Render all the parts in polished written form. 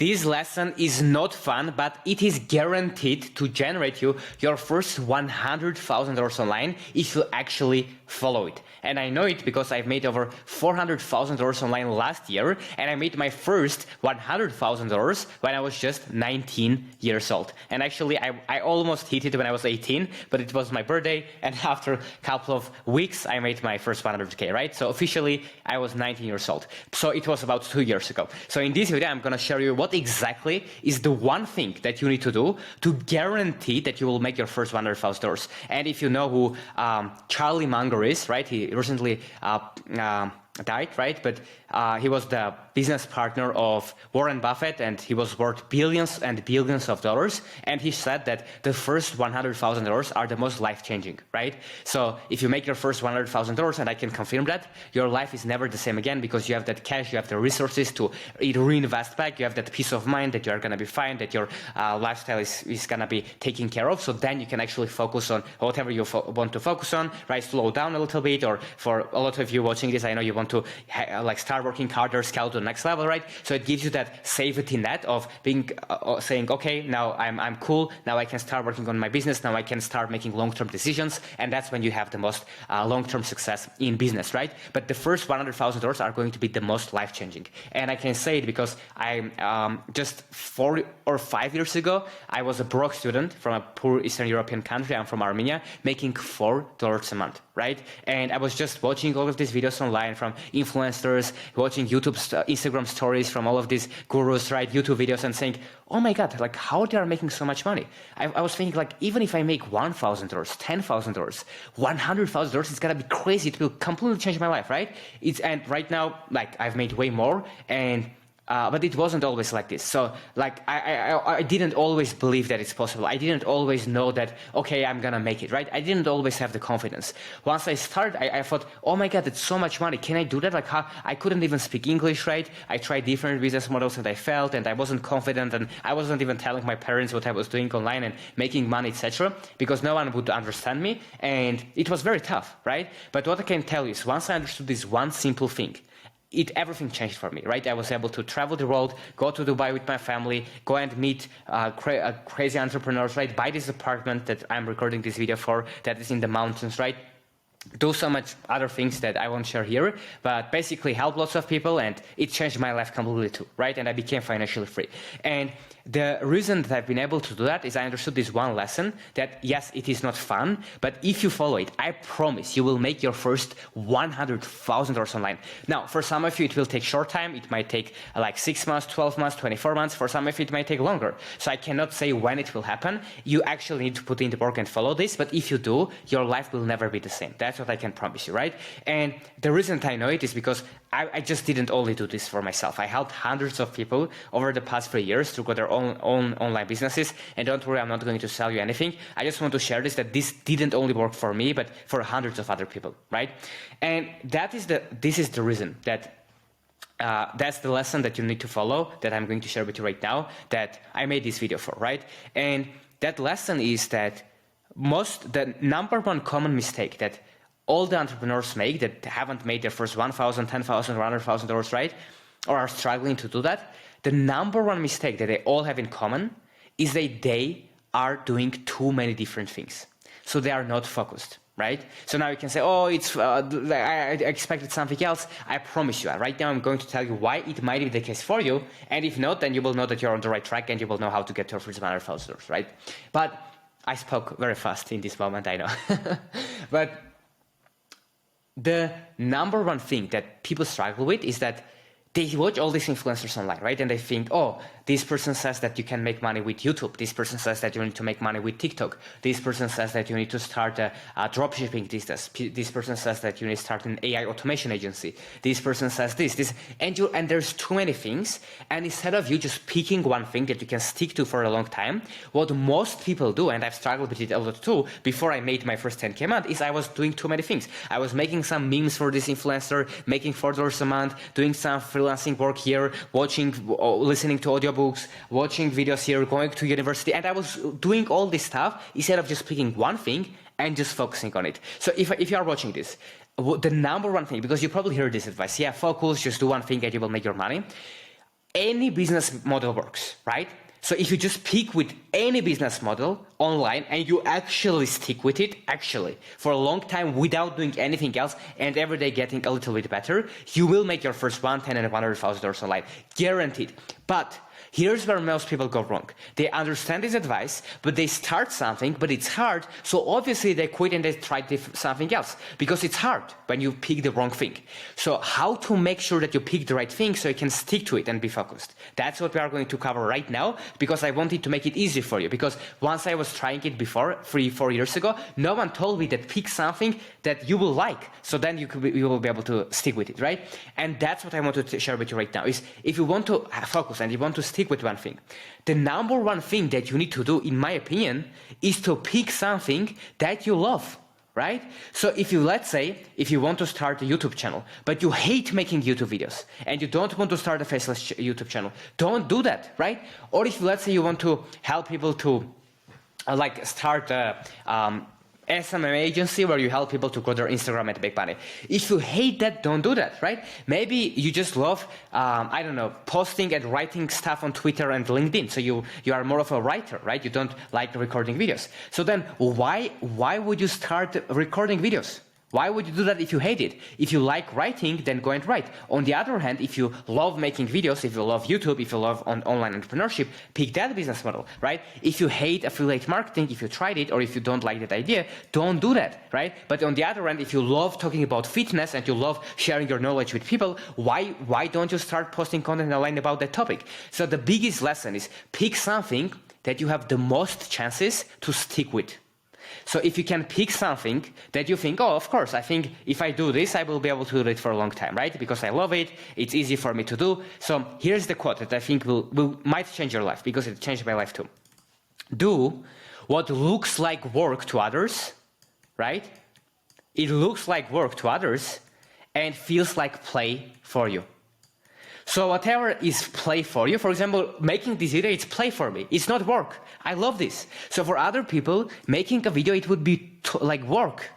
This lesson is not fun, but it is guaranteed to generate you your first $100,000 online if you actually follow it. And I know it because I've made over $400,000 online last year, and I made my first $100,000 when I was just 19 years old. And actually, I almost hit it when I was 18, but it was my birthday, and after a couple of weeks, I made my first 100K, right? So officially, I was 19 years old. So it was about 2 years ago. So in this video, I'm gonna share you what exactly is the one thing that you need to do to guarantee that you will make your first $100,000. And if you know who Charlie Munger is, right? He recently died, right? But he was the business partner of Warren Buffett, and he was worth billions and billions of dollars. And he said that the first $100,000 are the most life-changing, right? So if you make your first $100,000, and I can confirm that, your life is never the same again because you have that cash, you have the resources to reinvest back, you have that peace of mind that you're going to be fine, that your lifestyle is going to be taken care of. So then you can actually focus on whatever you want to focus on, right? Slow down a little bit, or for a lot of you watching this, I know you want to like start working harder, scale to the next level, right? So it gives you that safety net of being saying, okay, now I'm cool. Now I can start working on my business. Now I can start making long-term decisions, and that's when you have the most long-term success in business, right? But the first $100,000 are going to be the most life-changing, and I can say it because I just 4 or 5 years ago I was a broke student from a poor Eastern European country. I'm from Armenia, making $4 a month, right? And I was just watching all of these videos online from influencers, watching YouTube, Instagram stories from all of these gurus, right? YouTube videos, and saying, oh my God, like how they are making so much money. I was thinking, like, even if I make $1,000, $10,000, $100,000, it's gonna be crazy. It will completely change my life, right? And right now, like, I've made way more, and but it wasn't always like this. So like I didn't always believe that it's possible. I didn't always know that, okay, I'm gonna make it, right? I didn't always have the confidence. Once I started, I thought, oh my God, it's so much money. Can I do that? Like how I couldn't even speak English, right? I tried different business models and I failed, and I wasn't confident, and I wasn't even telling my parents what I was doing online and making money, etc., because no one would understand me, and it was very tough, right? But what I can tell you is once I understood this one simple thing, everything changed for me, right? I was able to travel the world, go to Dubai with my family, go and meet crazy entrepreneurs, right? Buy this apartment that I'm recording this video for, that is in the mountains, right? Do so much other things that I won't share here, but basically help lots of people, and it changed my life completely too, right? And I became financially free. And the reason that I've been able to do that is I understood this one lesson that yes, it is not fun, but if you follow it, I promise you will make your first $100,000 online. Now, for some of you, it will take short time. It might take like 6 months, 12 months, 24 months. For some of you, it might take longer. So I cannot say when it will happen. You actually need to put in the work and follow this. But if you do, your life will never be the same. That's what I can promise you, right? And the reason that I know it is because I just didn't only do this for myself. I helped hundreds of people over the past 3 years to grow their own online businesses. And don't worry, I'm not going to sell you anything. I just want to share this, that this didn't only work for me, but for hundreds of other people, right? And this is the reason that that's the lesson that you need to follow, that I'm going to share with you right now, that I made this video for, right? And that lesson is that the number one common mistake that all the entrepreneurs make that haven't made their first $1,000, $10,000, or $100,000, right? Or are struggling to do that. The number one mistake that they all have in common is that they are doing too many different things. So they are not focused, right? So now you can say, oh, I expected something else. I promise you, right now I'm going to tell you why it might be the case for you. And if not, then you will know that you're on the right track and you will know how to get to your first $100,000, right? But I spoke very fast in this moment, I know. But the number one thing that people struggle with is that they watch all these influencers online, right? And they think, oh, this person says that you can make money with YouTube. This person says that you need to make money with TikTok. This person says that you need to start a dropshipping business. This person says that you need to start an AI automation agency. This person says this, and there's too many things. And instead of you just picking one thing that you can stick to for a long time, what most people do, and I've struggled with it a lot too, before I made my first 10K a month, is I was doing too many things. I was making some memes for this influencer, making $4 a month, doing some freelancing work here, listening to audiobooks, watching videos here, going to university, and I was doing all this stuff instead of just picking one thing and just focusing on it. So if you are watching this, the number one thing, because you probably heard this advice, yeah, focus, just do one thing and you will make your money. any business model works, right? So if you just pick with any business model online and you actually stick with it, actually, for a long time without doing anything else and every day getting a little bit better, you will make your first $110,000 and $100,000 online. Guaranteed. But here's where most people go wrong. They understand this advice, but they start something, but it's hard. So obviously they quit and they try something else because it's hard when you pick the wrong thing. So how to make sure that you pick the right thing so you can stick to it and be focused. That's what we are going to cover right now because I wanted to make it easy for you. Because once I was trying it before, 3-4 years ago, no one told me that pick something that you will like. So then you will be able to stick with it, right? And that's what I want to share with you right now is if you want to focus and you want to stick with one thing, the number one thing that you need to do, in my opinion, is to pick something that you love, right? So if you, let's say, if you want to start a YouTube channel, but you hate making YouTube videos and you don't want to start a faceless YouTube channel, don't do that, right? Or if, let's say, you want to help people to start SMM agency where you help people to grow their Instagram and make money. If you hate that, don't do that, right? Maybe you just love, I don't know, posting and writing stuff on Twitter and LinkedIn. So you are more of a writer, right? You don't like recording videos. So then why would you start recording videos? Why would you do that if you hate it? If you like writing, then go and write. On the other hand, if you love making videos, if you love YouTube, if you love online entrepreneurship, pick that business model, right? If you hate affiliate marketing, if you tried it, or if you don't like that idea, don't do that, right? But on the other hand, if you love talking about fitness and you love sharing your knowledge with people, why don't you start posting content online about that topic? So the biggest lesson is pick something that you have the most chances to stick with. So if you can pick something that you think, oh, of course, I think if I do this, I will be able to do it for a long time, right? Because I love it. It's easy for me to do. So here's the quote that I think might change your life because it changed my life too. Do what looks like work to others, right? It looks like work to others and feels like play for you. So whatever is play for you, for example, making this video, it's play for me. It's not work. I love this. So for other people, making a video, it would be like work,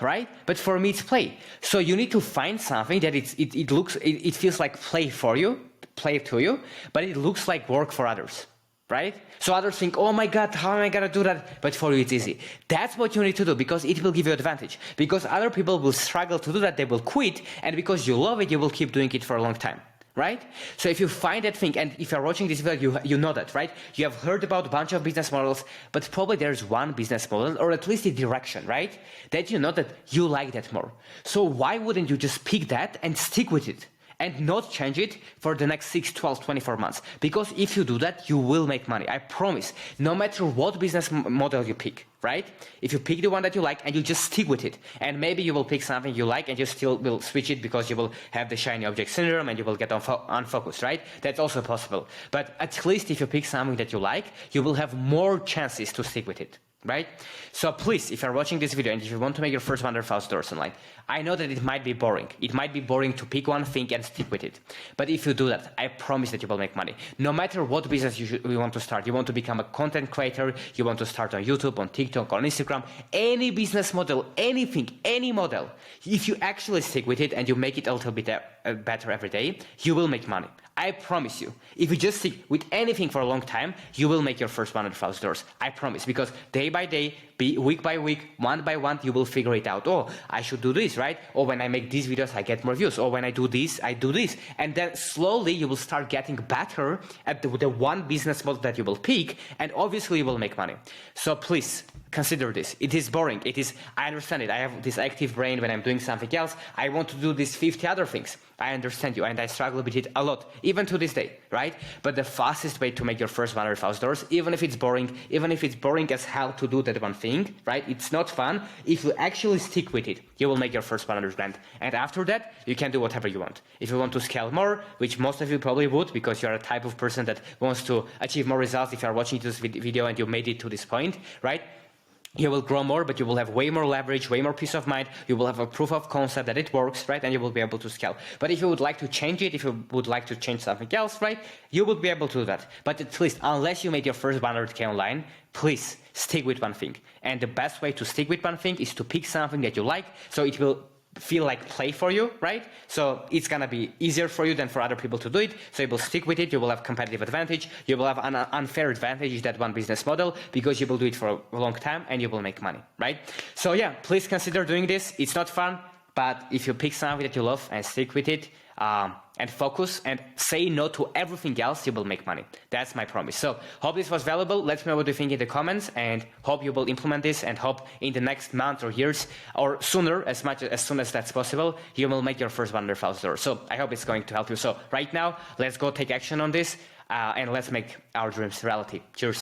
right? But for me, it's play. So you need to find something that it feels like play for you, play to you, but it looks like work for others, right? So others think, oh my God, how am I gonna do that? But for you, it's easy. That's what you need to do because it will give you advantage. Because other people will struggle to do that, they will quit, and because you love it, you will keep doing it for a long time. Right? So if you find that thing, and if you're watching this video, you know that, right? You have heard about a bunch of business models, but probably there's one business model, or at least a direction, right? That you know that you like that more. So why wouldn't you just pick that and stick with it? And not change it for the next 6, 12, 24 months. Because if you do that, you will make money. I promise. No matter what business model you pick, right? If you pick the one that you like and you just stick with it, and maybe you will pick something you like and you still will switch it because you will have the shiny object syndrome and you will get unfocused, right? That's also possible. But at least if you pick something that you like, you will have more chances to stick with it. Right? So please, if you're watching this video and if you want to make your first $100,000 online, I know that it might be boring. It might be boring to pick one thing and stick with it. But if you do that, I promise that you will make money. No matter what business you want to start, you want to become a content creator, you want to start on YouTube, on TikTok, on Instagram, any business model, anything, any model, if you actually stick with it and you make it a little bit better every day, you will make money. I promise you. If you just stick with anything for a long time, you will make your first $100,000. I promise. Because day by day, week by week, month by month, you will figure it out. Oh, I should do this, right? Or when I make these videos, I get more views. Or when I do this, I do this. And then slowly you will start getting better at the one business model that you will pick. And obviously you will make money. So please consider this. It is boring. I understand it. I have this active brain when I'm doing something else. I want to do these 50 other things. I understand you, and I struggle with it a lot, even to this day, right? But the fastest way to make your first $100,000, even if it's boring as hell to do that one thing, right? It's not fun. If you actually stick with it, you will make your first 100 grand. And after that, you can do whatever you want. If you want to scale more, which most of you probably would, because you're a type of person that wants to achieve more results if you're watching this video and you made it to this point, right? You will grow more, but you will have way more leverage, way more peace of mind. You will have a proof of concept that it works, right? And you will be able to scale. But if you would like to change it, if you would like to change something else, right? You would be able to do that. But at least, unless you made your first 100K online, please stick with one thing. And the best way to stick with one thing is to pick something that you like, so it will feel like play for you, right? So it's gonna be easier for you than for other people to do it. So you will stick with it. You will have competitive advantage. You will have an unfair advantage in that one business model because you will do it for a long time and you will make money, right? So yeah, please consider doing this. It's not fun, but if you pick something that you love and stick with it, and focus and say no to everything else, you will make money. That's my promise. So hope this was valuable. Let me know what you think in the comments, and hope you will implement this, and hope in the next month or years or sooner, as soon as that's possible, you will make your first $100,000. So I hope it's going to help you. So right now, let's go take action on this, and let's make our dreams reality. Cheers.